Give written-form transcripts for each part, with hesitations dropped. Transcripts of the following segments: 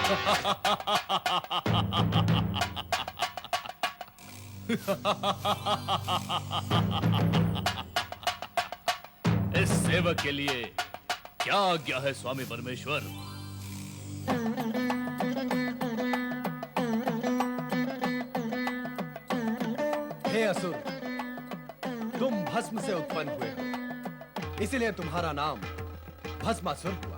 इस सेवक के लिए क्या आज्ञा है स्वामी परमेश्वर? हे असुर, तुम भस्म से उत्पन्न हुए हो, इसलिए तुम्हारा नाम भस्मासुर हुआ।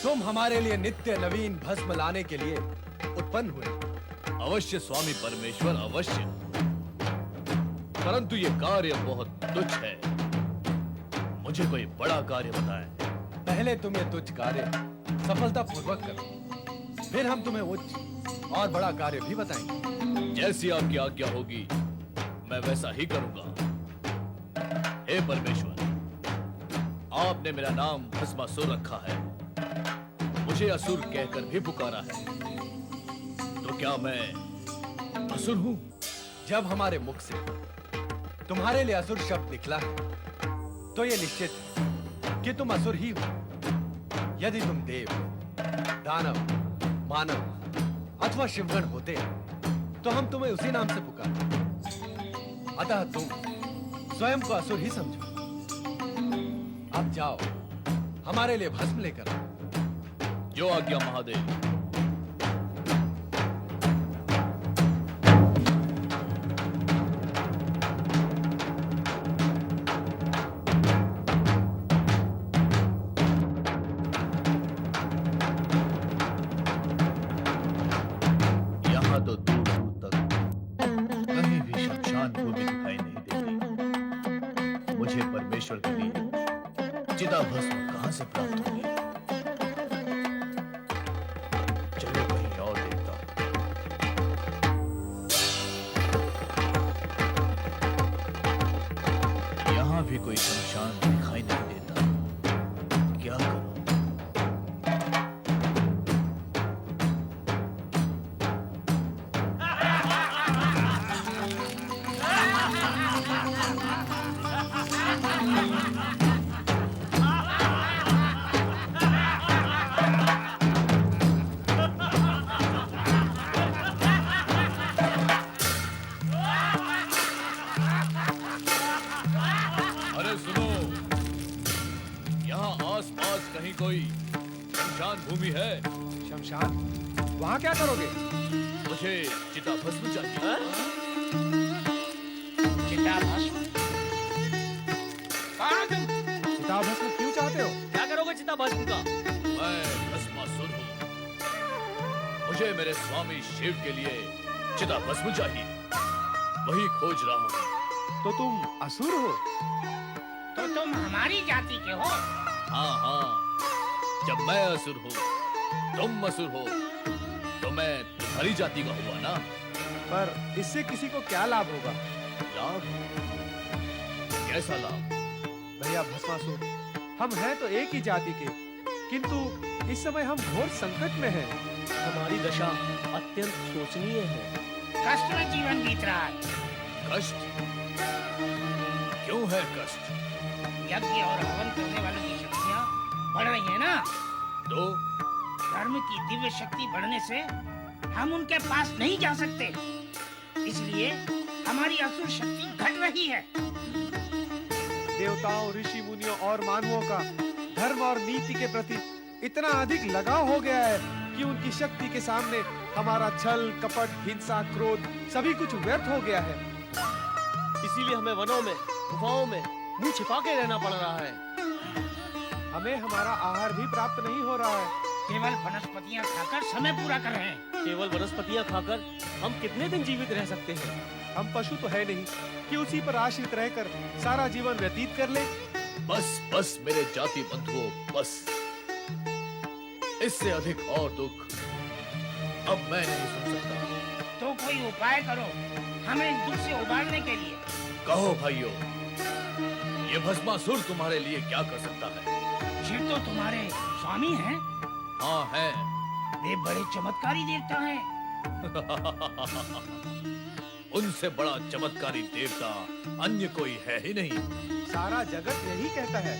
तुम हमारे लिए नित्य नवीन भस्म लाने के लिए उत्पन्न हुए। अवश्य स्वामी परमेश्वर, अवश्य। परंतु ये कार्य बहुत तुच्छ है। मुझे कोई बड़ा कार्य बताएं। पहले तुम ये तुच्छ कार्य सफलतापूर्वक करो, फिर हम तुम्हें उच्च और बड़ा कार्य भी बताएंगे। जैसी आपकी आज्ञा होगी मैं वैसा ही करूंगा। हे परमेश्वर, आपने मेरा नाम भस्मासुर रखा है, मुझे असुर कहकर भी पुकारा है, तो क्या मैं असुर हूं? जब हमारे मुख से तुम्हारे लिए असुर शब्द निकला है, तो यह निश्चित है कि तुम असुर ही हो। यदि तुम देव, दानव, मानव अथवा शिवगण होते तो हम तुम्हें उसी नाम से पुकारते। अतः तुम स्वयं को असुर ही समझो। अब जाओ, हमारे लिए भस्म लेकर आओ। जो आज्ञा महादेव। यहाँ तो दूर दूर तक कहीं भी शमशान भूमि दिखाई नहीं देती। मुझे परमेश्वर के लिए चिता भस्म कहां से प्राप्त होगी? चलो कहीं और देखता हूं। यहां भी कोई शमशान दिखाई नहीं देता। क्या करूं? अरे सुनो, यहाँ आसपास कहीं कोई शमशान भूमि है? शमशान? वहां क्या करोगे? मुझे चिता भस्म चाहिए। चिता भस्म? कौन हो तुम? चिता भस्म क्यों चाहते हो? क्या करोगे चिता भस्म का? मैं भस्मासुर हूँ। मुझे मेरे स्वामी शिव के लिए चिता भस्म चाहिए। वही खोज रहा हूँ। तो तुम असुर हो? तो तुम हमारी जाति के हो? हाँ हाँ, जब मैं असुर हूँ, तुम असुर हो, तो मैं तुम्हारी जाति का हुआ ना? पर इससे किसी को क्या लाभ होगा? लाभ? कैसा लाभ? भैया भस्मासुर, हम हैं तो एक ही जाति के, किंतु इस समय हम घोर संकट में हैं। हमारी दशा अत्यंत शोचनीय है। कष्ट में जीवन बीत रहा है। कष्ट? क्यों है कष्ट? यज्ञ और हवन करने वालों की शक्तियाँ बढ़ रही है ना? तो धर्म की दिव्य शक्ति बढ़ने से हम उनके पास नहीं जा सकते, इसलिए हमारी असुर शक्ति घट रही है। देवताओं, ऋषि मुनियों और मानवों का धर्म और नीति के प्रति इतना अधिक लगाव हो गया है कि उनकी शक्ति के सामने हमारा छल, कपट, हिंसा, क्रोध सभी कुछ व्यर्थ हो गया है। इसीलिए हमें वनों में, गुफाओं में मुंह छिपा के रहना पड़ रहा है। हमें हमारा आहार भी प्राप्त नहीं हो रहा है। केवल वनस्पतियाँ खाकर समय पूरा कर रहे हैं। केवल वनस्पतियां खाकर हम कितने दिन जीवित रह सकते हैं? हम पशु तो है नहीं कि उसी पर आश्रित रहकर सारा जीवन व्यतीत कर ले। बस बस मेरे जाति बंधुओं, बस। इससे अधिक और दुख अब मैं नहीं सुन सकता। तो कोई उपाय करो हमें इस दुख से उबारने के लिए। कहो भाइयों, ये भस्मासुर तुम्हारे लिए क्या कर सकता है? शिव तो तुम्हारे स्वामी हैं। हाँ है। वे बड़े चमत्कारी देवता हैं। उनसे बड़ा चमत्कारी देवता अन्य कोई है ही नहीं। सारा जगत यही कहता है।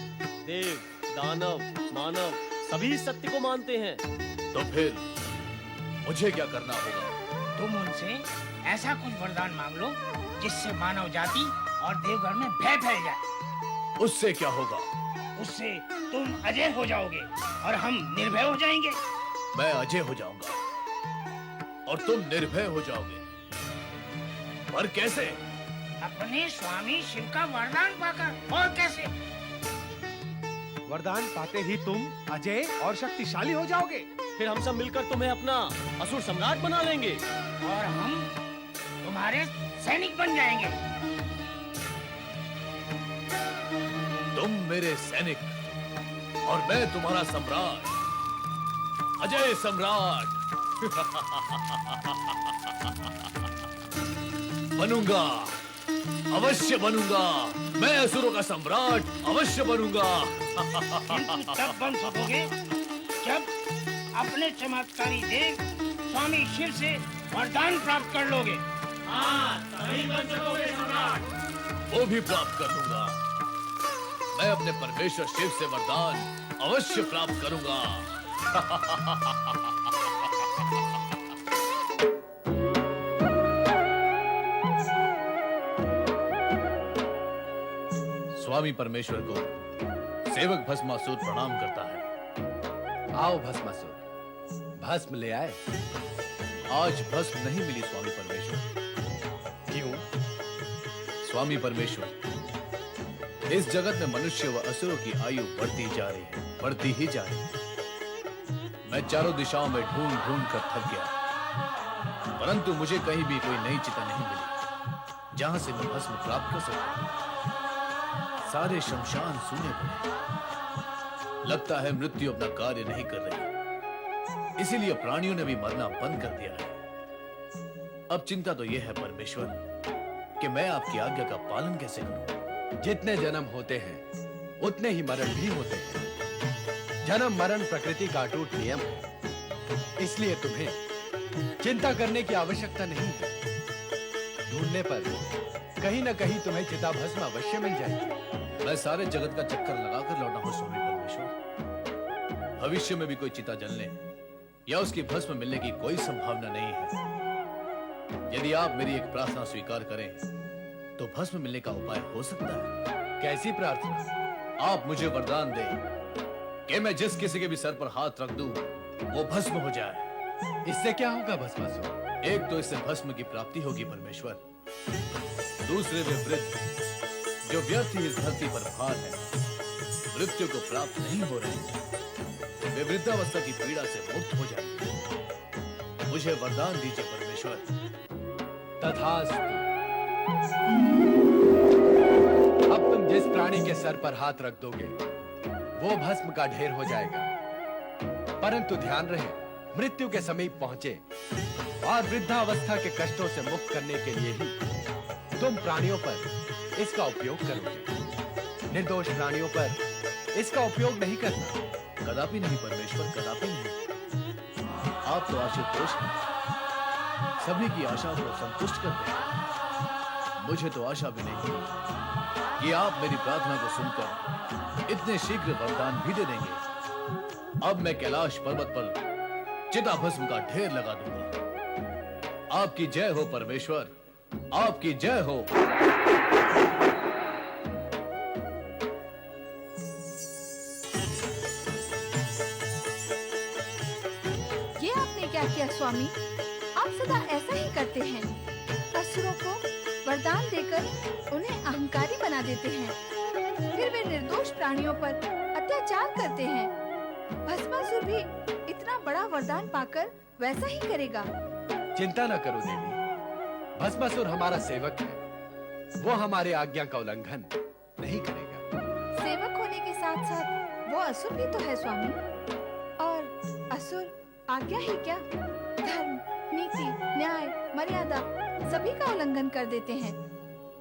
देव, दानव, मानव सभी इस सत्य को मानते हैं। तो फिर मुझे क्या करना होगा? तुम उनसे ऐसा कुछ वरदान मांग लो जिससे मानव जाति और देवघर में भय फैल जाए। उससे क्या होगा? उससे तुम अजय हो जाओगे और हम निर्भय हो जाएंगे। मैं अजय हो जाऊंगा और तुम निर्भय हो जाओगे। पर कैसे? अपने स्वामी शिव का वरदान पाकर। और कैसे? वरदान पाते ही तुम अजय और शक्तिशाली हो जाओगे। फिर हम सब मिलकर तुम्हें अपना असुर सम्राट बना लेंगे और हम तुम्हारे सैनिक बन जाएंगे। तुम मेरे सैनिक और मैं तुम्हारा सम्राट, अजय सम्राट। बनूंगा, अवश्य बनूंगा। मैं असुरों का सम्राट अवश्य बनूंगा। किंतु तब बन सकोगे जब अपने चमत्कारी देव स्वामी शिव से वरदान प्राप्त कर लोगे। हाँ, तभी बन सकोगे सम्राट। वो भी प्राप्त कर लूंगा। मैं अपने परमेश्वर शिव से वरदान अवश्य प्राप्त करूंगा। स्वामी परमेश्वर को सेवक भस्मासुर प्रणाम करता है। आओ भस्मासुर, भस्म ले आए। आज भस्म नहीं मिली स्वामी परमेश्वर। क्यों? स्वामी परमेश्वर, इस जगत में मनुष्य व असुरों की आयु बढ़ती जा रही है, बढ़ती ही जा रही है। मैं चारों दिशाओं में ढूंढ ढूंढ कर थक गया, परंतु मुझे कहीं भी कोई नई चिता नहीं मिली जहां से मैं भस्म प्राप्त कर सकूं। सारे शमशान सूने पड़े। लगता है मृत्यु अपना कार्य नहीं कर रही, इसीलिए प्राणियों ने भी मरना बंद कर दिया है। अब चिंता तो यह है परमेश्वर कि मैं आपकी आज्ञा का पालन कैसे करूं। जितने जन्म होते हैं उतने ही मरण भी होते हैं। जन्म मरण प्रकृति का अटूट नियम है, इसलिए तुम्हें चिंता करने की आवश्यकता नहीं है। ढूंढने पर कहीं न कहीं तुम्हें चिता भस्म अवश्य मिल जाएगी। मैं सारे जगत का चक्कर लगाकर लौटा हूं स्वामी परमेश्वर। भविष्य में भी कोई चिता जलने या उसकी भस्म मिलने की कोई संभावना नहीं है। यदि आप मेरी एक प्रार्थना स्वीकार करें तो भस्म मिलने का उपाय हो सकता है। कैसी प्रार्थना? आप मुझे वरदान दें कि मैं जिस किसी के भी सर पर हाथ रख दूं वो भस्म हो जाए। इससे क्या होगा भस्मासुर? एक तो इससे भस्म की प्राप्ति होगी परमेश्वर, दूसरे वे वृद्ध जो व्यर्थ ही इस धरती पर भार है, मृत्यु को प्राप्त नहीं हो रहे, वे वृद्धावस्था की पीड़ा से मुक्त हो जाएंगे। मुझे वरदान दीजिए परमेश्वर। तथास्तु। अब तुम जिस प्राणी के सर पर हाथ रख दोगे वो भस्म का ढेर हो जाएगा, परंतु ध्यान रहे मृत्यु के समीप पहुंचे और वृद्धावस्था के कष्टों से मुक्त करने के लिए ही तुम प्राणियों पर इसका उपयोग करोगे। निर्दोष प्राणियों पर इसका उपयोग नहीं करना। कदापि नहीं परमेश्वर, कदापि नहीं। आप तो आशुतोष हैं, सभी की आशाओं को संतुष्ट करते हैं। मुझे तो आशा भी नहीं थी कि आप मेरी प्रार्थना को सुनकर इतने शीघ्र वरदान भी दे देंगे। अब मैं कैलाश पर्वत पर चिता भस्म का ढेर लगा दूंगा। आपकी जय हो परमेश्वर, आपकी जय हो। ये आपने क्या किया स्वामी? आप सदा ऐसा ही करते हैं। असुरों को वरदान देकर उन्हें अहंकारी बना देते हैं, फिर वे निर्दोष प्राणियों पर अत्याचार करते हैं। भस्मासुर भी इतना बड़ा वरदान पाकर वैसा ही करेगा। चिंता न करो देवी, भस्मासुर हमारा सेवक है, वो हमारे आज्ञा का उल्लंघन नहीं करेगा। सेवक होने के साथ साथ वो असुर भी तो है स्वामी। और असुर आज्ञा ही क्या, धर्म, नीति, न्याय, मर्यादा सभी का उल्लंघन कर देते हैं।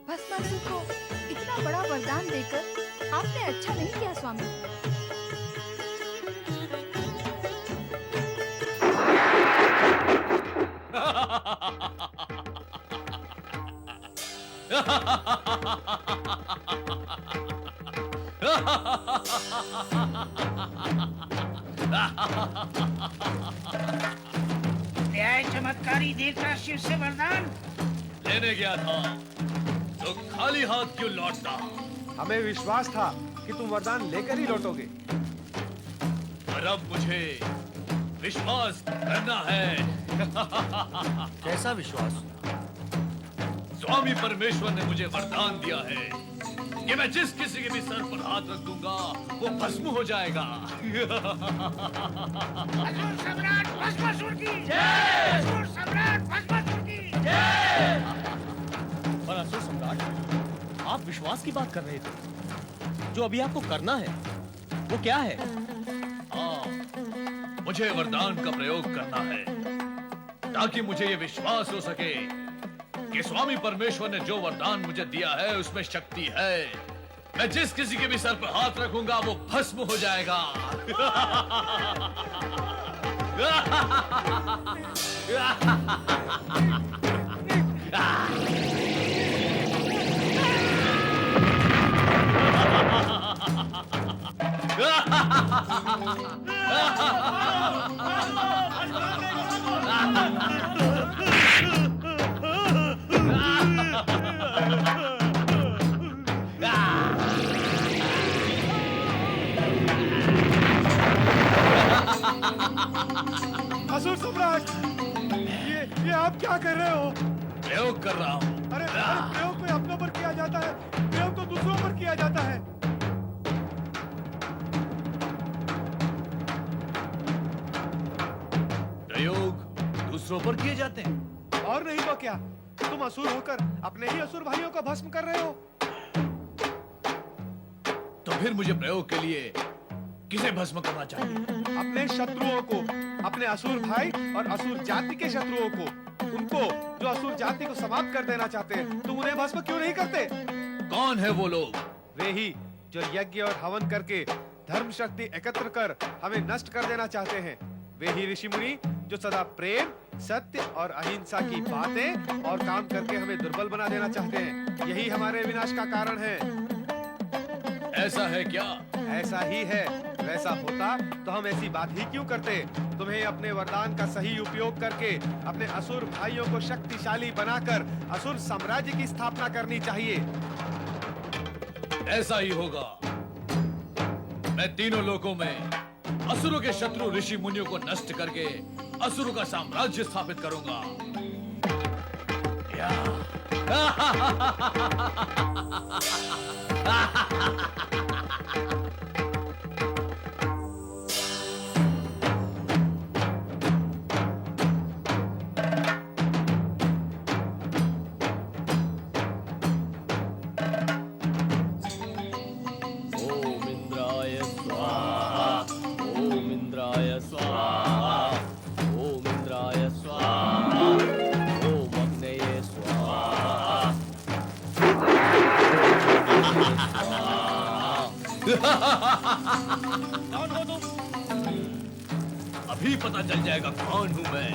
भस्मासुर को इतना बड़ा वरदान देकर आपने अच्छा नहीं किया स्वामी। ले आए चमत्कारी देवता शिव से वरदान। लेने गया था तो खाली हाथ क्यों लौटता? हमें विश्वास था कि तुम वरदान लेकर ही लौटोगे। और अब मुझे विश्वास करना है। कैसा विश्वास? स्वामी परमेश्वर ने मुझे वरदान दिया है कि मैं जिस किसी के भी सर पर हाथ रख दूंगा वो भस्म हो जाएगा। असुर सम्राट भस्मासुर की जय। असुर सम्राट भस्मासुर की जय। पर असुर सम्राट, आप विश्वास की बात कर रहे थे। जो अभी आपको करना है वो क्या है? हाँ, मुझे वरदान का प्रयोग करना है ताकि मुझे ये विश्वास हो सके कि स्वामी परमेश्वर ने जो वरदान मुझे दिया है उसमें शक्ति है। मैं जिस किसी के भी सर पर हाथ रखूंगा वो भस्म हो जाएगा। असुर सम्राट, ये आप क्या कर रहे हो? प्रयोग कर रहा हूँ। अरे प्रयोग कोई अपनों पर किया जाता है, प्रयोग तो दूसरों पर किया जाता है। प्रयोग दूसरों पर किए जाते हैं। और नहीं तो क्या, तुम असुर होकर अपने ही असुर भाइयों को भस्म कर रहे हो। तो फिर मुझे प्रयोग के लिए किसे भस्म करना चाहिए? अपने शत्रुओं को, अपने असुर भाई और असुर जाति के शत्रुओं को, उनको जो असुर जाति को समाप्त कर देना चाहते हैं। तुम उन्हें भस्म क्यों नहीं करते? कौन है वो लोग? वे ही जो यज्ञ और हवन करके धर्म शक्ति एकत्र कर हमें नष्ट कर देना चाहते हैं। वे ही ऋषि मुनि जो सदा प्रेम, सत्य और अहिंसा की बातें और काम करके हमें दुर्बल बना देना चाहते हैं। यही हमारे विनाश का कारण है। ऐसा है क्या? ऐसा ही है। वैसा होता तो हम ऐसी बात ही क्यों करते? तुम्हें अपने वरदान का सही उपयोग करके अपने असुर भाइयों को शक्तिशाली बनाकर असुर साम्राज्य की स्थापना करनी चाहिए। ऐसा ही होगा। मैं तीनों लोकों में असुरों के शत्रु ऋषि मुनियों को नष्ट करके असुरों का साम्राज्य स्थापित करूंगा। ओम इंद्राय स्वाहा, ओम इंद्राय स्वाहा, ओम इंद्राय स्वाहा, ओम अग्नये स्वाहा। कौन हो तुम? अभी पता चल जाएगा कौन हूं मैं।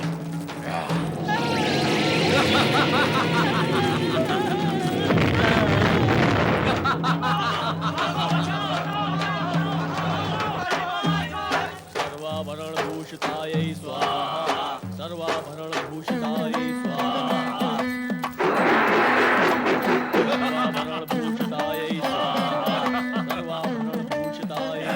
सर्वाभरण भूषितायै स्वाहा, सर्वाभरण भूषितायै स्वाहा, सर्वाभरण भूषितायै स्वाहा, सर्वाभरण भूषितायै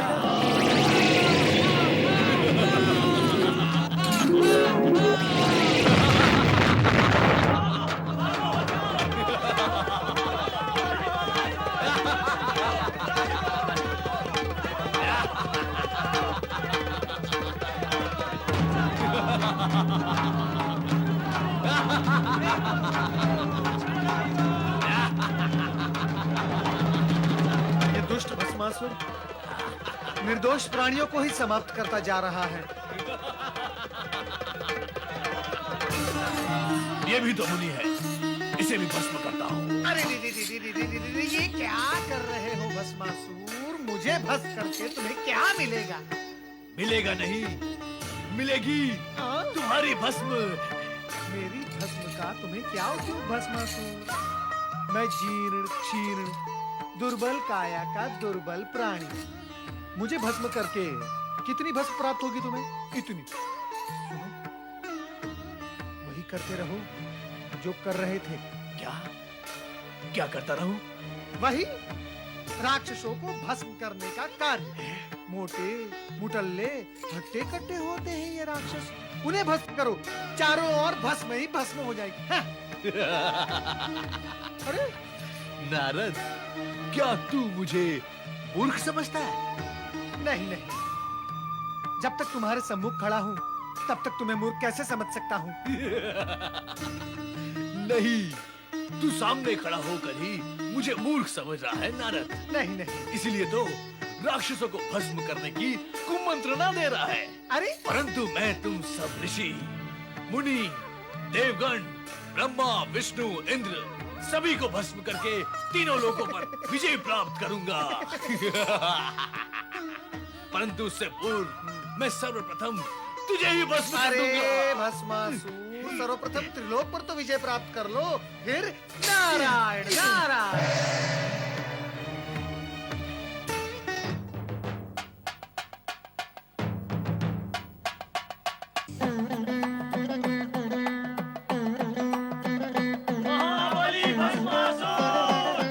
ये दुष्ट भस्मासुर निर्दोष प्राणियों को ही समाप्त करता जा रहा है। ये भी तो मुनि है, इसे भी भस्म करता हूँ। अरे रे, ये क्या कर रहे हो भस्मासुर? मुझे भस्म करके तुम्हें क्या मिलेगा? मिलेगा नहीं, मिलेगी तुम्हारी भस्म। मेरी भस्म का तुम्हें क्या उपयोग भस्मासुर? मैं जीर्ण क्षीर्ण दुर्बल काया का दुर्बल प्राणी, मुझे भस्म करके कितनी भस्म प्राप्त होगी तुम्हें? इतनी। सुनो, वही करते रहो जो कर रहे थे। क्या क्या करता रहूं? वही राक्षसों को भस्म करने का कार्य। मोटे मुटल्ले हट्टे कट्टे होते हैं ये राक्षस, उन्हें भस्म करो, चारों ओर भस्म ही भस्म हो जाएगी। हाँ। अरे नारद, क्या तू मुझे मूर्ख समझता है? नहीं नहीं, जब तक तुम्हारे सम्मुख खड़ा हूं तब तक तुम्हें मूर्ख कैसे समझ सकता हूं? नहीं, तू सामने खड़ा होकर ही मुझे मूर्ख समझ रहा है नारद। नहीं नहीं। इसीलिए तो राक्षसों को भस्म करने की कुमंत्रणा दे रहा है। अरे परंतु मैं तुम सब ऋषि, मुनि, देवगण, ब्रह्मा, विष्णु, इंद्र सभी को भस्म करके तीनों लोकों पर विजय प्राप्त करूंगा। परंतु उससे पूर्व मैं सर्वप्रथम तुझे ही भस्म कर अरे दूंगा। भस्मासुर, सर्वप्रथम त्रिलोक पर तो विजय प्राप्त कर लो, फिर नारायण नारायण। महाबली भस्मासुर,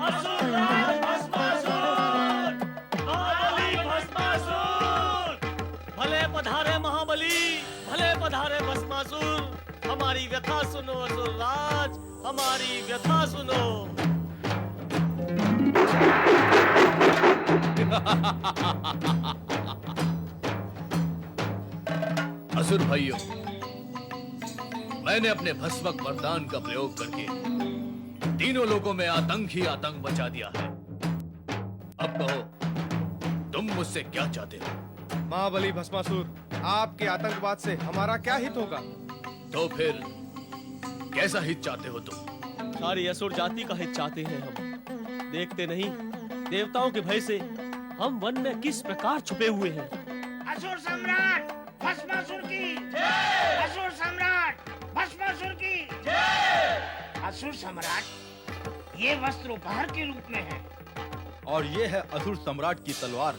असुरराज भस्मासुर, महाबली भस्मासुर। भले पधारे महाबली, भले पधारे भस्मासुर। हमारी व्यथा सुनो असुरराज, हमारी व्यथा सुनो। असुर भाइयों, मैंने अपने भस्मक वरदान का प्रयोग करके तीनों लोगों में आतंक ही आतंक मचा दिया है। अब कहो, तुम मुझसे क्या चाहते हो? महाबली भस्मासुर, आपके आतंकवाद से हमारा क्या हित होगा? तो फिर कैसा हित चाहते हो तुम? सारी असुर जाति का हित चाहते हैं हम। देखते नहीं, देवताओं के भय से हम वन में किस प्रकार छुपे हुए हैं। असुर सम्राट भस्मासुर की जय! असुर सम्राट भस्मासुर की जय! असुर सम्राट, ये वस्त्र उपहार के रूप में है। और ये है असुर सम्राट की तलवार।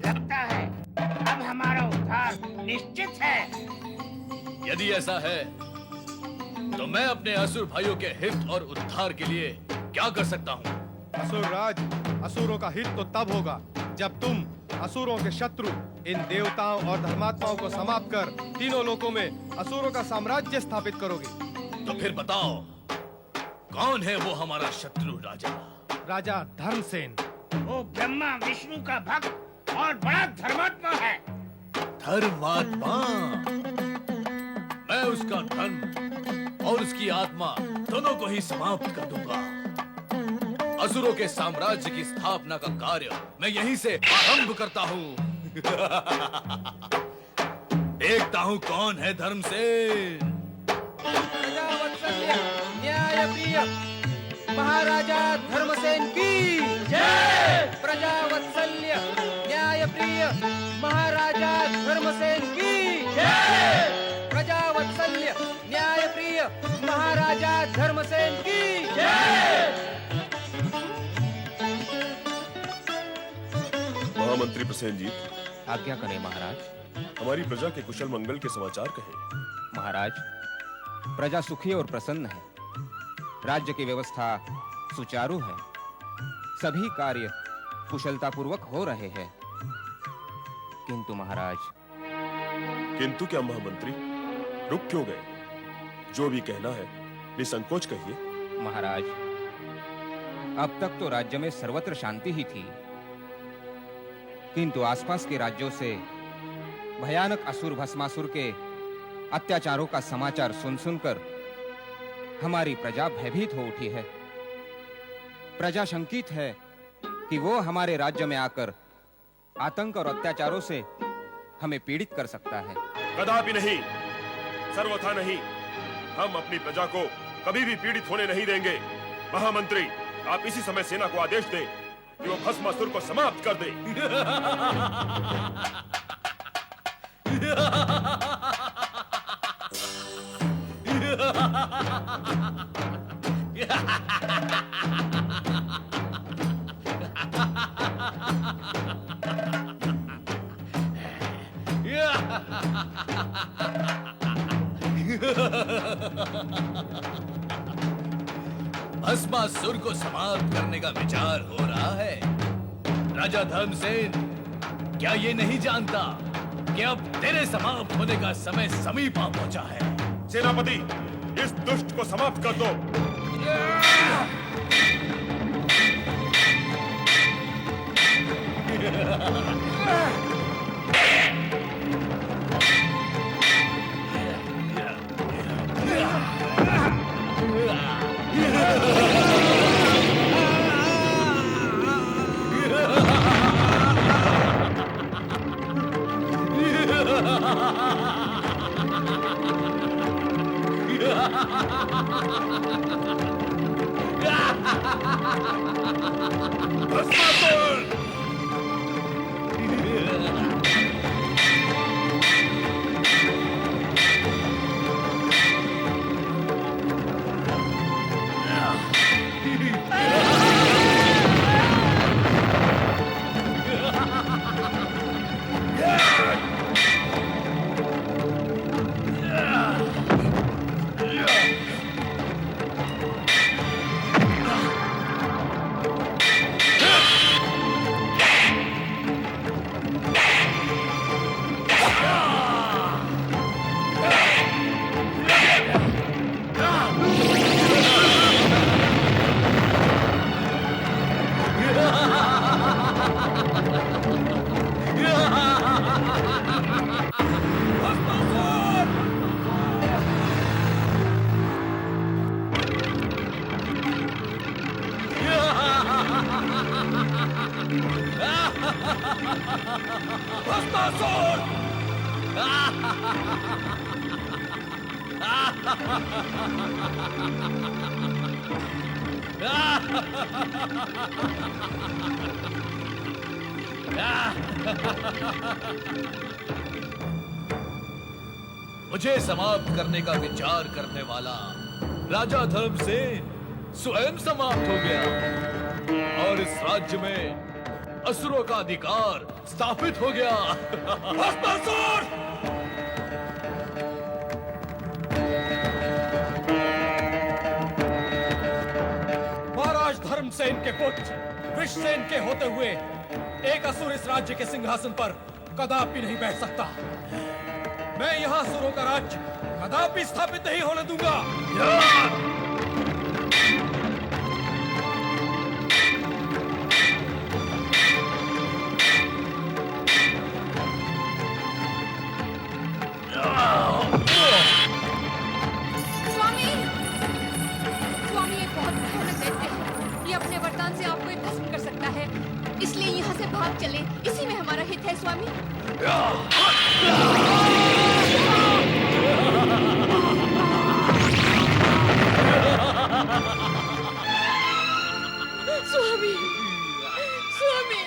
लगता है अब हमारा उद्धार निश्चित है। यदि ऐसा है तो मैं अपने असुर भाइयों के हित और उद्धार के लिए क्या कर सकता हूँ? असुर राज, असुरों का हित तो तब होगा जब तुम असुरों के शत्रु इन देवताओं और धर्मात्माओं को समाप्त कर तीनों लोकों में असुरों का साम्राज्य स्थापित करोगे। तो फिर बताओ, कौन है वो हमारा शत्रु राजा? राजा धर्मसेन। वो ब्रह्मा विष्णु का भक्त और बड़ा धर्मात्मा है। धर्मात्मा? मैं उसका धर्म और उसकी आत्मा दोनों को ही समाप्त कर दूंगा। असुरों के साम्राज्य की स्थापना का कार्य मैं यहीं से आरंभ करता हूँ। देखता हूँ कौन है धर्मसेन। प्रजावत्सल्य न्यायप्रिय महाराजा धर्मसेन की जय। प्रजावत्सल्य न्यायप्रिय महाराजा धर्मसेन की जय। प्रजावत्सल्य न्यायप्रिय महाराजा धर्मसेन की जय। महामंत्री प्रसेनजीत, आज्ञा करें महाराज। हमारी प्रजा के कुशल मंगल के समाचार कहें। महाराज, प्रजा सुखी और प्रसन्न है। राज्य की व्यवस्था सुचारू है। सभी कार्य कुशलतापूर्वक हो रहे हैं। किंतु महाराज। किंतु क्या महामंत्री? रुक क्यों गए? जो भी कहना है निसंकोच कहिए। महाराज, अब तक तो राज्य में सर्वत्र शांति ही थी, किंतु आसपास के राज्यों से भयानक असुर भस्मासुर के अत्याचारों का समाचार सुन सुनकर हमारी प्रजा भयभीत हो उठी है। प्रजा शंकित है कि वो हमारे राज्य में आकर आतंक और अत्याचारों से हमें पीड़ित कर सकता है। कदापि नहीं, सर्वथा नहीं। हम अपनी प्रजा को कभी भी पीड़ित होने नहीं देंगे। महामंत्री, आप इसी समय सेना को आदेश दें कि वो भस्मासुर को समाप्त कर दे। भस्मासुर को समाप्त करने का विचार हो रहा है। राजा धर्मसेन, क्या ये नहीं जानता कि अब तेरे समाप्त होने का समय समीप आ पहुंचा है? सेनापति, इस दुष्ट को समाप्त कर दो। मुझे समाप्त करने का विचार करने वाला राजा धर्मसेन स्वयं समाप्त हो गया और इस राज्य में असुरों का अधिकार स्थापित हो गया। भस्मासुर! महाराज धर्मसेन के पुत्र विश्वसेन के होते हुए एक असुर इस राज्य के सिंहासन पर कदापि नहीं बैठ सकता। मैं यहाँ असुरों का राज्य कदापि स्थापित नहीं होने दूंगा। स्वामी, स्वामी ये बहुत भयानक दैत्य है। ये अपने वरदान से आपको भस्म कर सकता है, इसलिए यहाँ से भाग चले। इसी में हमारा हित है स्वामी। स्वामी, स्वामी।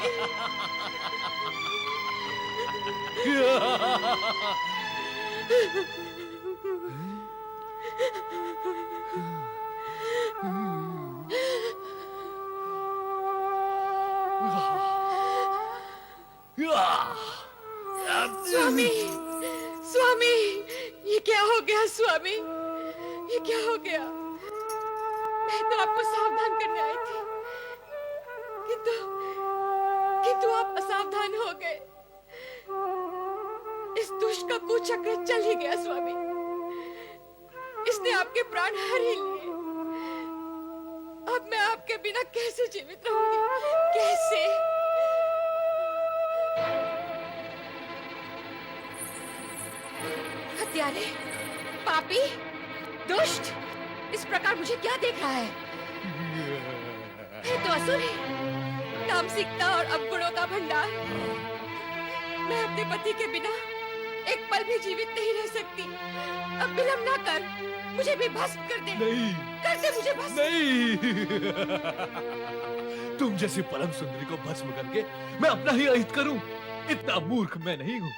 स्वामी, स्वामी, ये क्या हो गया स्वामी? ये क्या हो गया? मैं तो आपको सावधान करने आई थी, किंतु आप असावधान हो गए। इस दुष्ट का कुचक्र चल ही गया स्वामी। इसने आपके प्राण हर ही लिए। अब मैं आपके बिना कैसे जीवित रहूंगी? कैसे? हत्यारे, पापी, दुष्ट, इस प्रकार मुझे क्या देख रहा है? मैं तो असुर ही, तामसिकता और अवगुणों का भंडार। मैं अपने पति के बिना एक पल भी जीवित नहीं रह सकती। अब विलंब ना कर, मुझे भी भस्म कर दे। नहीं, कर दे मुझे भस्म। नहीं। तुम जैसी परम सुंदरी को भस्म करके मैं अपना ही अहित करूं, इतना मूर्ख मैं नहीं हूं।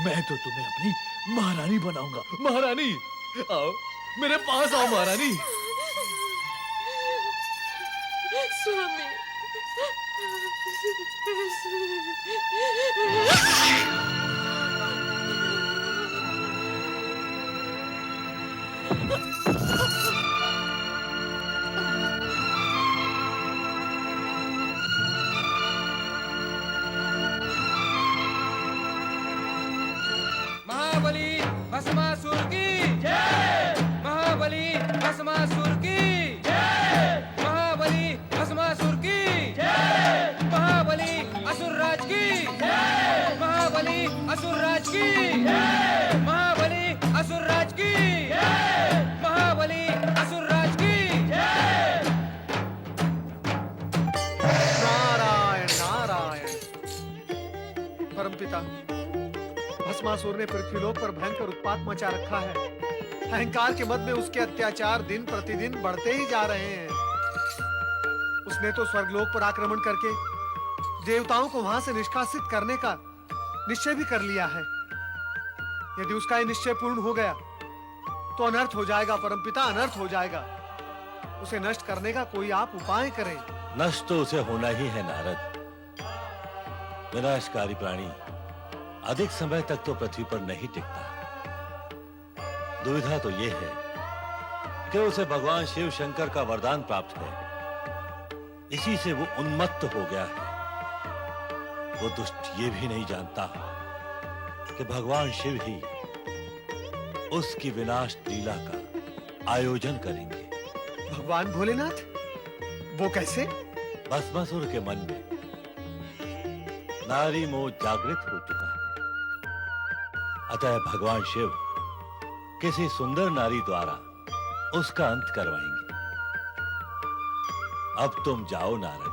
मैं तो तुम्हें अपनी महारानी बनाऊंगा। महारानी, आओ मेरे पास आओ महारानी। भस्मासुर की महाबली भस्मासुर की महाबली असुरराज की महाबली असुरराज की महाबली असुरराज की महाबली असुरराज की नारायण नारायण। परमपिता, भस्मासुर ने पृथ्वीलोक पर भयंकर उत्पात मचा रखा है। अहंकार के मद में उसके अत्याचार दिन प्रतिदिन बढ़ते ही जा रहे हैं। उसने तो स्वर्गलोक पर आक्रमण करके देवताओं को वहां से निष्कासित करने का निश्चय भी कर लिया है। यदि उसका ये निश्चय पूर्ण हो गया तो अनर्थ हो जाएगा परमपिता, अनर्थ हो जाएगा। उसे नष्ट करने का कोई आप उपाय करें। नष्ट तो उसे होना ही है नारद। विनाशकारी प्राणी अधिक समय तक तो पृथ्वी पर नहीं टिकता। दुविधा तो यह है कि उसे भगवान शिव शंकर का वरदान प्राप्त है, इसी से वो उन्मत्त हो गया है। वो दुष्ट ये भी नहीं जानता कि भगवान शिव ही उसकी विनाश लीला का आयोजन करेंगे। भगवान भोलेनाथ, वो कैसे? भस्मासुर के मन में नारी मोह जागृत हो चुका है। अतः भगवान शिव किसी सुंदर नारी द्वारा उसका अंत करवाएंगे। अब तुम जाओ नारद।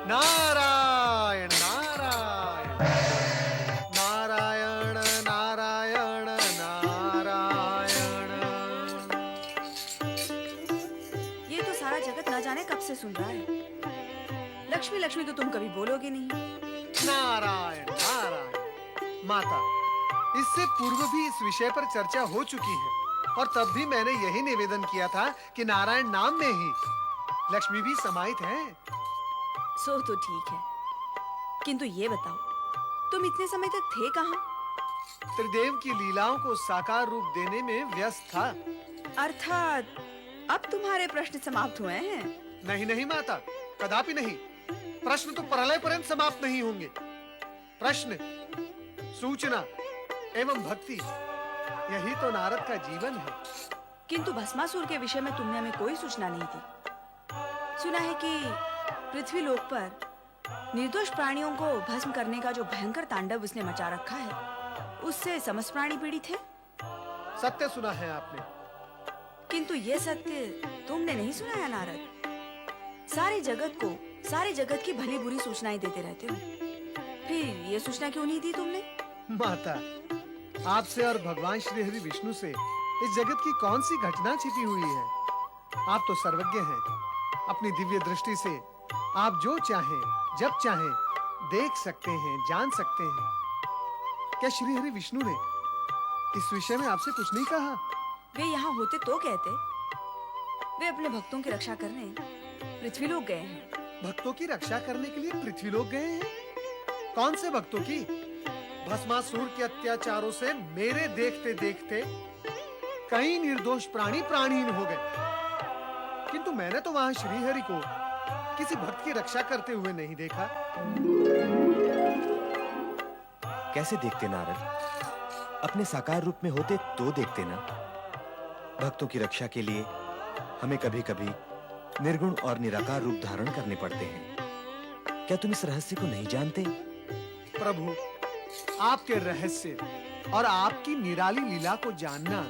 नारायण नारायण नारायण नारायण नारायण। ये तो सारा जगत ना जाने कब से सुन रहा है। लक्ष्मी लक्ष्मी तो तुम कभी बोलोगे नहीं। नारायण नारायण। माता, इससे पूर्व भी इस विषय पर चर्चा हो चुकी है और तब भी मैंने यही निवेदन किया था कि नारायण नाम में ही लक्ष्मी भी समाहित है। सो तो ठीक है, किंतु ये बताओ, तुम इतने समय तक थे कहाँ? त्रिदेव की लीलाओं को साकार रूप देने में व्यस्त था। अर्थात अब तुम्हारे प्रश्न समाप्त हुए हैं? नहीं नहीं माता, कदापि नहीं। प्रश्न तो प्रलय पर्यंत समाप्त नहीं होंगे। प्रश्न, सूचना एवं भक्ति, यही तो नारद का जीवन है। किंतु भस्मासुर के विषय में तुमने हमें कोई सूचना नहीं दी। सुना है कि पृथ्वी लोक पर निर्दोष प्राणियों को भस्म करने का जो भयंकर तांडव उसने मचा रखा है, उससे समस्त प्राणी पीड़ित है। सत्य सुना है आपने। किंतु ये सत्य तुमने नहीं सुना है नारद। सारे जगत की भली बुरी सूचनाएं देते रहते हो, फिर ये सूचना क्यों नहीं दी तुमने? माता, आपसे और भगवान श्री हरि विष्णु से इस जगत की कौन सी घटना छिपी हुई है? आप तो सर्वज्ञ हैं। अपनी दिव्य दृष्टि से आप जो चाहें, जब चाहें देख सकते हैं, जान सकते हैं। क्या श्री हरि विष्णु ने इस विषय में आपसे कुछ नहीं कहा? वे यहाँ होते तो कहते। वे अपने भक्तों की रक्षा करने पृथ्वीलोक गए हैं। भक्तों की रक्षा करने के लिए पृथ्वीलोक गए हैं? कौन से भक्तों की? भस्मासुर के अत्याचारों से मेरे देखते देखते कई निर्दोष प्राणी प्राणहीन हो गए, किंतु मैंने तो वहां श्रीहरि को किसी भक्त की रक्षा करते हुए नहीं देखा। कैसे देखते नारद? अपने साकार रूप में होते तो देखते ना। भक्तों की रक्षा के लिए हमें कभी-कभी निर्गुण और निराकार रूप धारण करने पड़ते हैं। क्या तुम इस रहस्य को नहीं जानते? प्रभु, आपके रहस्य और आपकी निराली लीला को जानना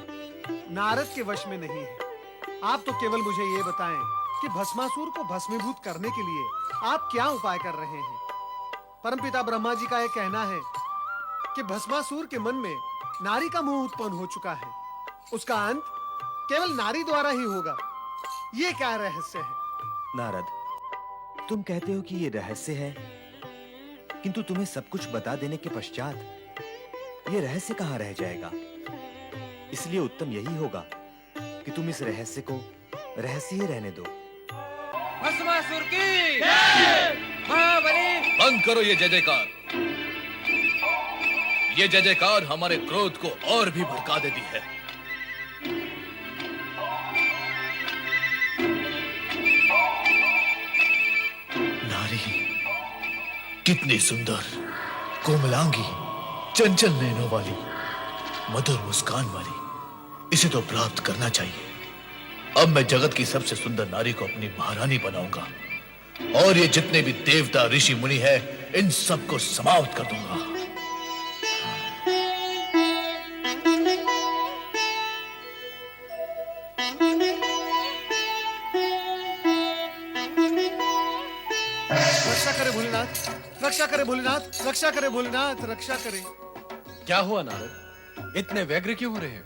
नारद के वश में नहीं है। आप तो केवल मुझे ये बताएं कि भस्मासुर को भस्मीभूत करने के लिए आप क्या उपाय कर रहे हैं? परमपिता ब्रह्मा जी का यह कहना है कि भस्मासुर के मन में नारी का मोह उत्पन्न हो चुका है। उसका अंत केवल नारी द्वारा ही होगा। ये क्या रहस्य है? नारद, तुम कहते हो कि ये रहस्य है, किंतु तुम्हें सब कुछ बता देने के पश्चात ये रहस्य कहां रह जाएगा? इसलिए उत्तम यही होगा कि तुम इस रहस्य को रहस्य ही रहने दो। भस्मासुर की महाबली। बंद करो ये जय जयकार। ये जय जयकार हमारे क्रोध को और भी भड़का देती है। नारी कितनी सुंदर, कोमलांगी, चंचल नैनों वाली, मधुर मुस्कान वाली, इसे तो प्राप्त करना चाहिए। अब मैं जगत की सबसे सुंदर नारी को अपनी महारानी बनाऊंगा और ये जितने भी देवता ऋषि मुनि हैं, इन सबको समाप्त कर दूंगा। रक्षा करे भोलेनाथ, रक्षा करे भोलेनाथ, रक्षा करे भोलेनाथ, रक्षा करे। क्या हुआ नारद, इतने व्यग्र क्यों हो रहे हो?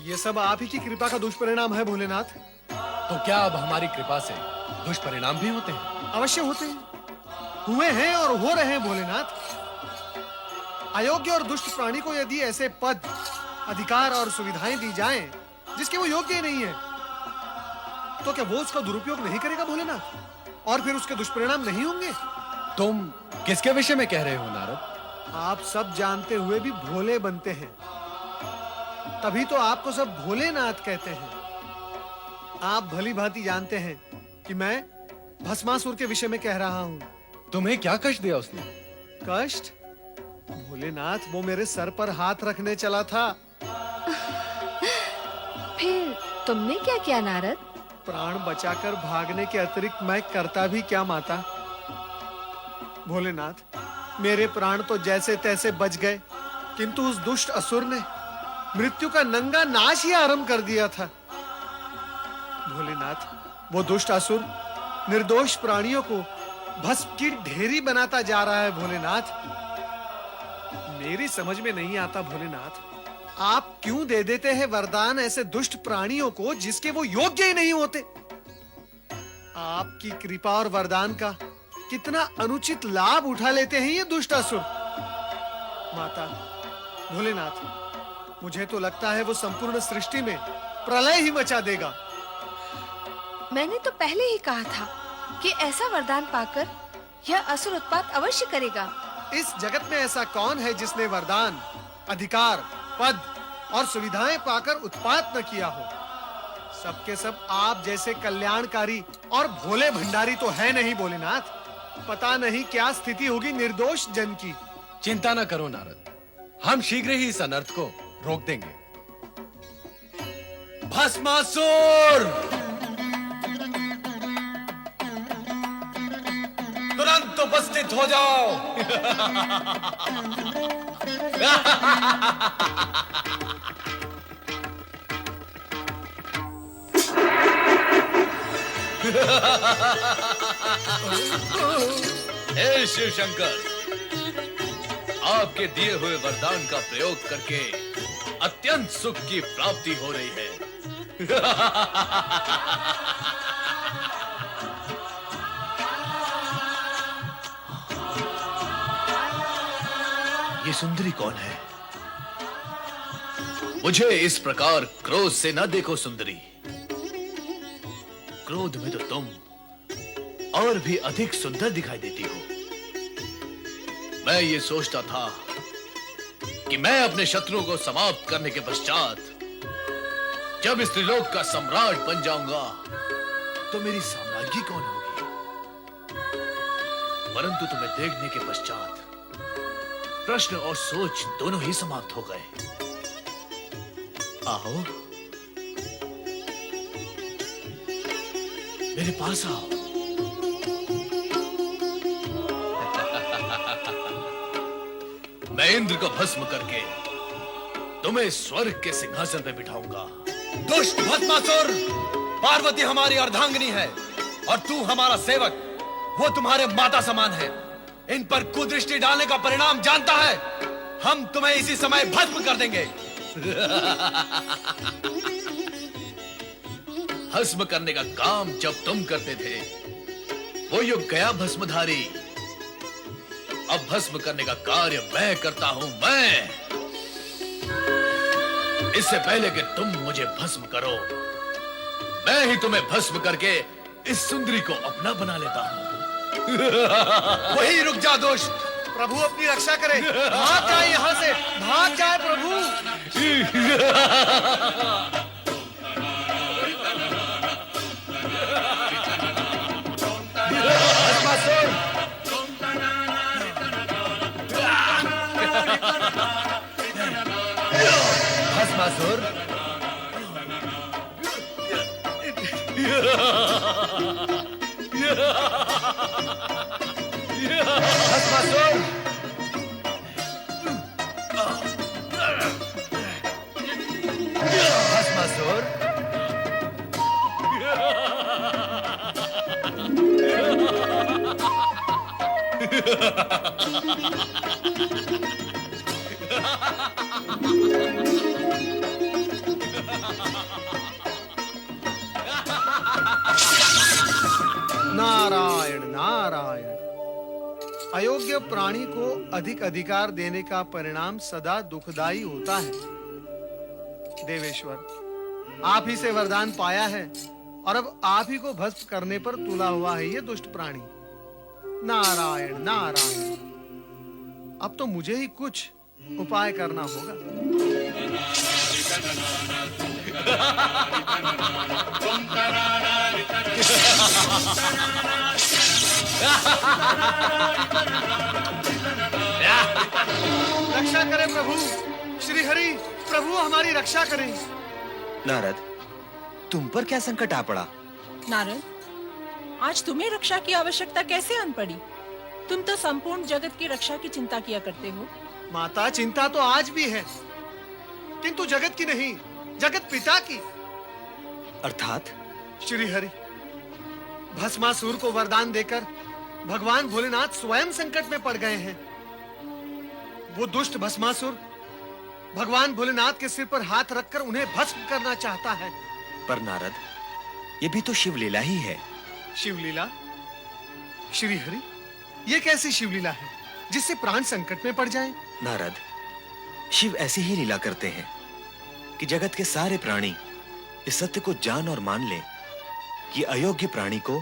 ये सब आप ही की कृपा का दुष्परिणाम है भोलेनाथ। तो क्या अब हमारी कृपा से दुष्परिणाम भी होते हैं? अवश्य होते हैं, हुए हैं और हो रहे हैं भोलेनाथ। अयोग्य और दुष्ट प्राणी को यदि ऐसे पद, अधिकार और सुविधाएं दी जाएं जिसके वो योग्य ही नहीं है, तो क्या वो उसका दुरुपयोग नहीं करेगा भोलेनाथ? और फिर उसके दुष्परिणाम नहीं होंगे? तुम किसके विषय में कह रहे हो नारद? आप सब जानते हुए भी भोले बनते हैं, तभी तो आपको सब भोलेनाथ कहते हैं। आप भली भांति जानते हैं कि मैं भस्मासुर के विषय में कह रहा हूं। तुम्हें क्या कष्ट दिया उसने? कष्ट? भोलेनाथ, वो मेरे सर पर हाथ रखने चला था। फिर तुमने क्या किया नारद? प्राण बचाकर भागने के अतिरिक्त मैं करता भी क्या माता? भोलेनाथ, मेरे प्राण तो जैसे तैसे बच गए, किंतु उस दुष्ट असुर ने मृत्यु का नंगा नाच ही आरंभ कर दिया था। भोलेनाथ, वो दुष्ट असुर निर्दोष प्राणियों को भस्म की ढेरी बनाता जा रहा है। भोलेनाथ, मेरी समझ में नहीं आता भोलेनाथ, आप क्यों दे देते हैं वरदान ऐसे दुष्ट प्राणियों को जिसके वो योग्य ही नहीं होते? आपकी कृपा और वरदान का कितना अनुचित लाभ उठा लेते हैं ये दुष्ट असुर। माता, भोलेनाथ, मुझे तो लगता है वो संपूर्ण सृष्टि में प्रलय ही मचा देगा। मैंने तो पहले ही कहा था कि ऐसा वरदान पाकर यह असुर उत्पात अवश्य करेगा। इस जगत में ऐसा कौन है जिसने वरदान, अधिकार, पद और सुविधाएं पाकर उत्पात न किया हो? सबके सब आप जैसे कल्याणकारी और भोले भंडारी तो है नहीं भोलेनाथ। पता नहीं क्या स्थिति होगी निर्दोष जन की। चिंता न करो नारद, हम शीघ्र ही इस अनर्थ को रोक देंगे। भस्मासुर, तुरंत उपस्थित हो जाओ। हे शिव शंकर, आपके दिए हुए वरदान का प्रयोग करके अत्यंत सुख की प्राप्ति हो रही है। ये सुंदरी कौन है? मुझे इस प्रकार क्रोध से न देखो सुंदरी। क्रोध में तो तुम और भी अधिक सुंदर दिखाई देती हो। मैं ये सोचता था कि मैं अपने शत्रुओं को समाप्त करने के पश्चात जब इस त्रिलोक का सम्राट बन जाऊंगा तो मेरी साम्राज्ञी कौन होगी? परंतु तुम्हें देखने के पश्चात प्रश्न और सोच दोनों ही समाप्त हो गए। आओ, मेरे पास आओ। मैं इंद्र को भस्म करके तुम्हें स्वर्ग के सिंहासन पे बिठाऊंगा। दुष्ट भस्मासुर, पार्वती हमारी अर्धांगिनी है और तू हमारा सेवक। वो तुम्हारे माता समान है। इन पर कुदृष्टि डालने का परिणाम जानता है। हम तुम्हें इसी समय भस्म कर देंगे। भस्म करने का काम जब तुम करते थे वो युग गया भस्मधारी। अब भस्म करने का कार्य मैं करता हूं। मैं, इससे पहले कि तुम मुझे भस्म करो, मैं ही तुम्हें भस्म करके इस सुंदरी को अपना बना लेता हूं। वही रुक जा दुष्ट। प्रभु अपनी रक्षा करे। भाग जाए यहाँ से, भाग जाए प्रभु। भस्मासुर, भस्मासुर! भस्मासुर! नारायण नारायण। अयोग्य प्राणी को अधिक अधिकार देने का परिणाम सदा दुखदाई होता है। देवेश्वर, आप ही से वरदान पाया है और अब आप ही को भस्म करने पर तुला हुआ है ये दुष्ट प्राणी। नारायण नारायण। अब तो मुझे ही कुछ उपाय करना होगा। रक्षा करें प्रभु, श्री हरि प्रभु हमारी रक्षा करें। नारद, तुम पर क्या संकट आ पड़ा? नारद, आज तुम्हें रक्षा की आवश्यकता कैसे आन पड़ी? तुम तो संपूर्ण जगत की रक्षा की चिंता किया करते हो। माता, चिंता तो आज भी है, किंतु जगत की नहीं, जगत पिता की। अर्थात? श्री हरि, भस्मासुर को वरदान देकर भगवान भोलेनाथ स्वयं संकट में पड़ गए हैं। वो दुष्ट भस्मासुर भगवान भोलेनाथ के सिर पर हाथ रखकर उन्हें भस्म करना चाहता है। पर नारद, ये भी तो शिवलीला ही है। शिवलीला? श्री हरि, ये कैसी शिवलीला है जिससे प्राण संकट में पड़ जाएं? नारद, शिव ऐसी ही लीला करते हैं कि जगत के सारे प्राणी इस सत्य को जान और मान लें कि अयोग्य प्राणी को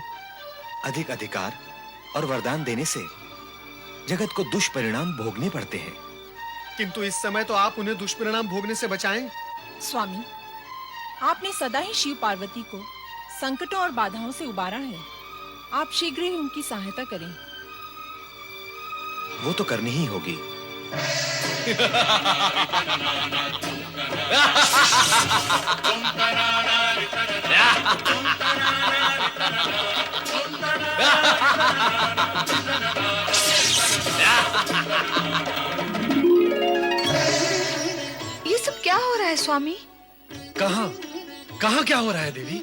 अधिक अधिकार और वरदान देने से जगत को दुष्परिणाम भोगने पड़ते हैं। किंतु इस समय तो आप उन्हें दुष्परिणाम भोगने से बचाएं। स्वामी, आपने सदा ही शिव पार्वती को संकटों और बाधाओं से उबारा है। आप शीघ्र ही उनकी सहायता करें। वो तो करनी ही होगी। ये सब क्या हो रहा है स्वामी? कहाँ कहाँ क्या हो रहा है देवी?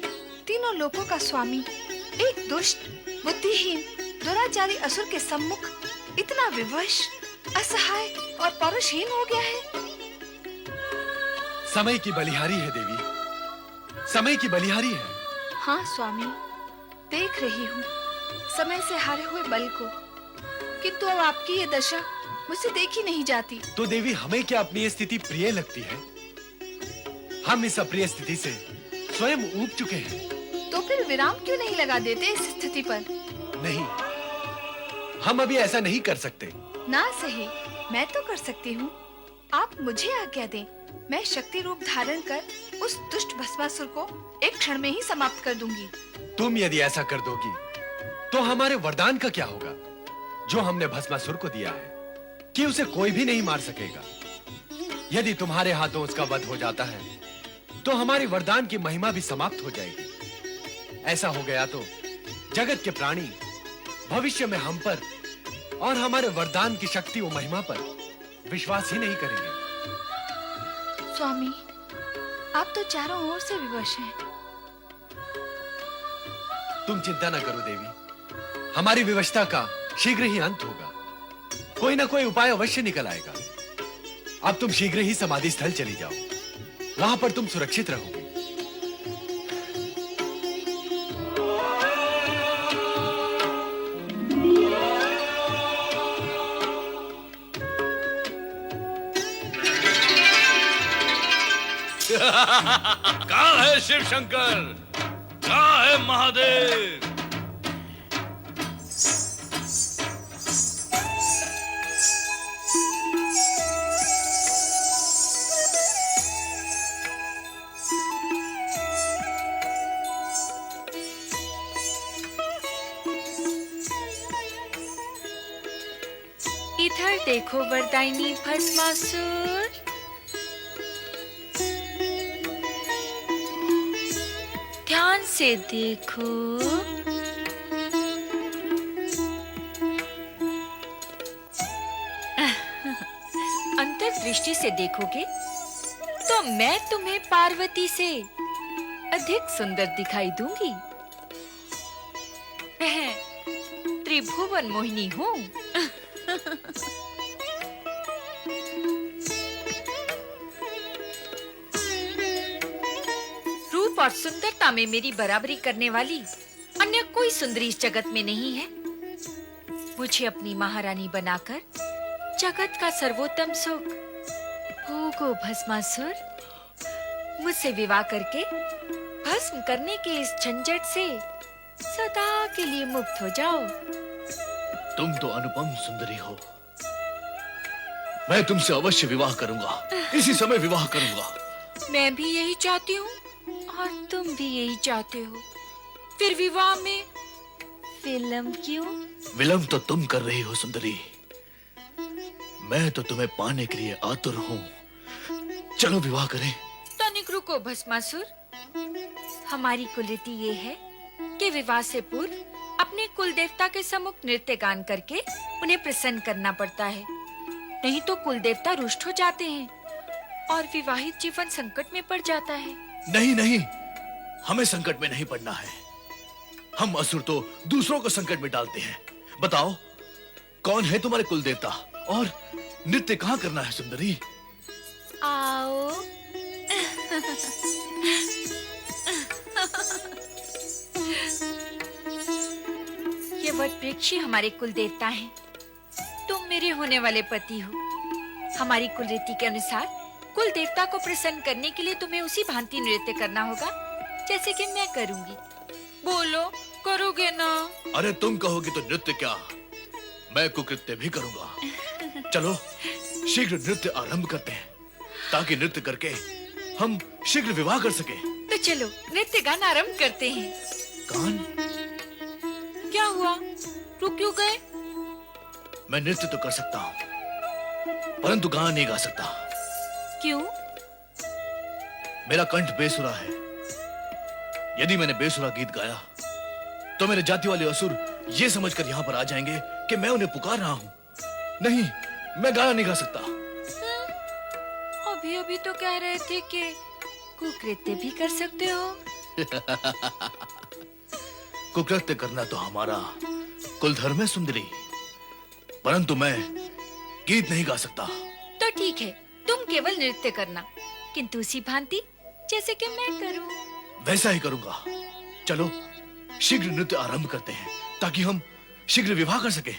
तीनों लोकों का स्वामी एक दुष्ट, बुद्धिहीन, दुराचारी असुर के सम्मुख इतना विवश, असहाय और परुषहीन हो गया है। समय की बलिहारी है देवी, समय की बलिहारी है। हाँ स्वामी, देख रही हूँ समय से हारे हुए बल को, किंतु अब आपकी ये दशा मुझसे देखी नहीं जाती। तो देवी, हमें क्या अपनी ये स्थिति प्रिय लगती है? हम इस अप्रिय स्थिति से स्वयं ऊब चुके हैं। तो फिर विराम क्यों नहीं लगा देते इस स्थिति पर? नहीं, हम अभी ऐसा नहीं कर सकते। ना सही, मैं तो कर सकती हूँ। आप मुझे आज्ञा दें, मैं शक्ति रूप धारण कर उस दुष्ट भस्मासुर को एक क्षण में ही समाप्त कर दूंगी। तुम यदि ऐसा कर दोगी तो हमारे वरदान का क्या होगा जो हमने भस्मासुर को दिया है कि उसे कोई भी नहीं मार सकेगा? यदि तुम्हारे हाथों उसका वध हो जाता है तो हमारे वरदान की महिमा भी समाप्त हो जाएगी। ऐसा हो गया तो जगत के प्राणी भविष्य में हम पर और हमारे वरदान की शक्ति और महिमा पर विश्वास ही नहीं करेंगे। स्वामी, आप तो चारों ओर से विवश हैं। तुम चिंता न करो देवी, हमारी विवशता का शीघ्र ही अंत होगा। कोई ना कोई उपाय अवश्य निकल आएगा। अब तुम शीघ्र ही समाधि स्थल चली जाओ, वहां पर तुम सुरक्षित रहोगे। कहाँ है शिव शंकर? कहाँ है महादेव? इधर देखो वरदायिनी भस्मासुर। ध्यान से देखो। अंतर्दृष्टि से देखोगे तो मैं तुम्हें पार्वती से अधिक सुंदर दिखाई दूंगी। मैं त्रिभुवन मोहिनी हूँ। रूप और सुंदरता में मेरी बराबरी करने वाली अन्य कोई सुंदरी इस जगत में नहीं है। मुझे अपनी महारानी बनाकर जगत का सर्वोत्तम सुख भोगो भस्मासुर। मुझसे विवाह करके भस्म करने के इस झंझट से सदा के लिए मुक्त हो जाओ। तुम तो अनुपम सुंदरी हो। मैं तुमसे अवश्य विवाह करूंगा, इसी समय विवाह करूंगा। मैं भी यही चाहती हूँ और तुम भी यही चाहते हो। फिर विवाह में विलंब क्यों? विलंब तो तुम कर रही हो सुंदरी। मैं तो तुम्हें पाने के लिए आतुर हूँ। चलो विवाह करें। तनिक रुको भस्मासुर। हमारी कुलरीति ये है कि विवाह से पूर्व अपने कुल देवता के सम्मुख नृत्य गान करके उन्हें प्रसन्न करना पड़ता है। नहीं तो कुल देवता रुष्ट हो जाते हैं और विवाहित जीवन संकट में पड़ जाता है। नहीं नहीं, हमें संकट में नहीं पड़ना है। हम असुर तो दूसरों को संकट में डालते हैं। बताओ कौन है तुम्हारे कुल देवता और नृत्य कहाँ करना है सुंदरी? आओ। ये वट वृक्ष हमारे कुल देवता हैं। तुम मेरे होने वाले पति हो। हमारी कुल रीति के अनुसार कुल देवता को प्रसन्न करने के लिए तुम्हें उसी भांति नृत्य करना होगा जैसे कि मैं करूंगी। बोलो, करोगे ना? अरे तुम कहोगे तो नृत्य क्या, मैं कुकृत्य भी करूंगा। चलो शीघ्र नृत्य आरंभ करते हैं ताकि नृत्य करके हम शीघ्र विवाह कर सके। तो चलो नृत्य गान आरंभ करते हैं। गान? क्या हुआ, रुक क्यों गए? मैं नृत्य तो कर सकता हूँ परंतु गान नहीं गा सकता। क्यों? मेरा कंठ बेसुरा है। यदि मैंने बेसुरा गीत गाया तो मेरे जाति वाले असुर ये समझकर यहाँ पर आ जाएंगे कि मैं उन्हें पुकार रहा हूँ। नहीं, मैं गाना नहीं गा सकता। अभी अभी तो कह रहे थे कि कुकृत्य भी कर सकते हो। कुकृत्य करना तो हमारा कुल धर्म है सुंदरी, परंतु मैं गीत नहीं गा सकता। तो ठीक है, तुम केवल नृत्य करना, किंतु उसी भांति जैसे कि मैं करूं। वैसा ही करूंगा। चलो शीघ्र नृत्य आरंभ करते हैं ताकि हम शीघ्र विवाह कर सके।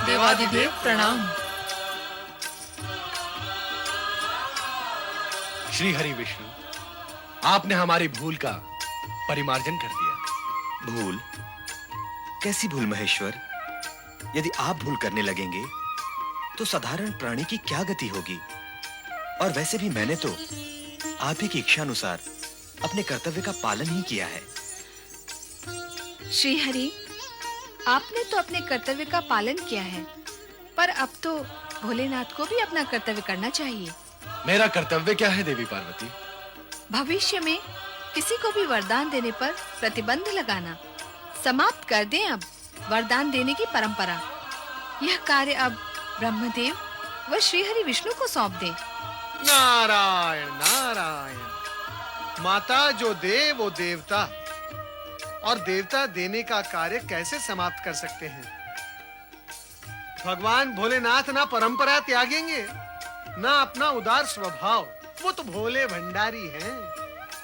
देवादिदेव प्रणाम। श्री हरि विष्णु, आपने हमारी भूल का परिमार्जन कर दिया। भूल? कैसी भूल महेश्वर? यदि आप भूल करने लगेंगे तो साधारण प्राणी की क्या गति होगी? और वैसे भी मैंने तो आप ही की इच्छा अनुसार अपने कर्तव्य का पालन ही किया है। श्री हरि, आपने तो अपने कर्तव्य का पालन किया है, पर अब तो भोलेनाथ को भी अपना कर्तव्य करना चाहिए। मेरा कर्तव्य क्या है देवी पार्वती? भविष्य में किसी को भी वरदान देने पर प्रतिबंध लगाना। समाप्त कर दें अब वरदान देने की परंपरा। यह कार्य अब ब्रह्मदेव व श्रीहरि विष्णु को सौंप दें। नारायण नारायण। माता जो दे वो देवता, और देवता देने का कार्य कैसे समाप्त कर सकते हैं? भगवान भोलेनाथ ना परंपरा त्यागेंगे, ना अपना उदार स्वभाव। वो तो भोले भंडारी हैं।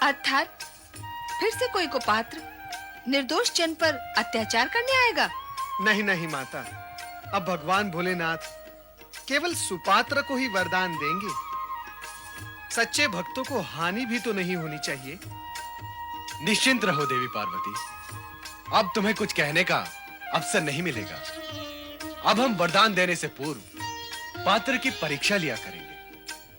अर्थात फिर से कोई कुपात्र निर्दोष जन पर अत्याचार करने आएगा? नहीं नहीं माता, अब भगवान भोलेनाथ केवल सुपात्र को ही वरदान देंगे। सच्चे भक्तों को हानि भी तो नहीं होनी चाहिए। निश्चिंत रहो देवी पार्वती, अब तुम्हें कुछ कहने का अवसर नहीं मिलेगा। अब हम वरदान देने से पूर्व पात्र की परीक्षा लिया करेंगे।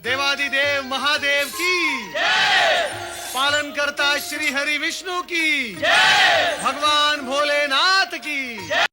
देवादिदेव महादेव की जय, पालन करता श्री हरि विष्णु की जय, भगवान भोलेनाथ की जय।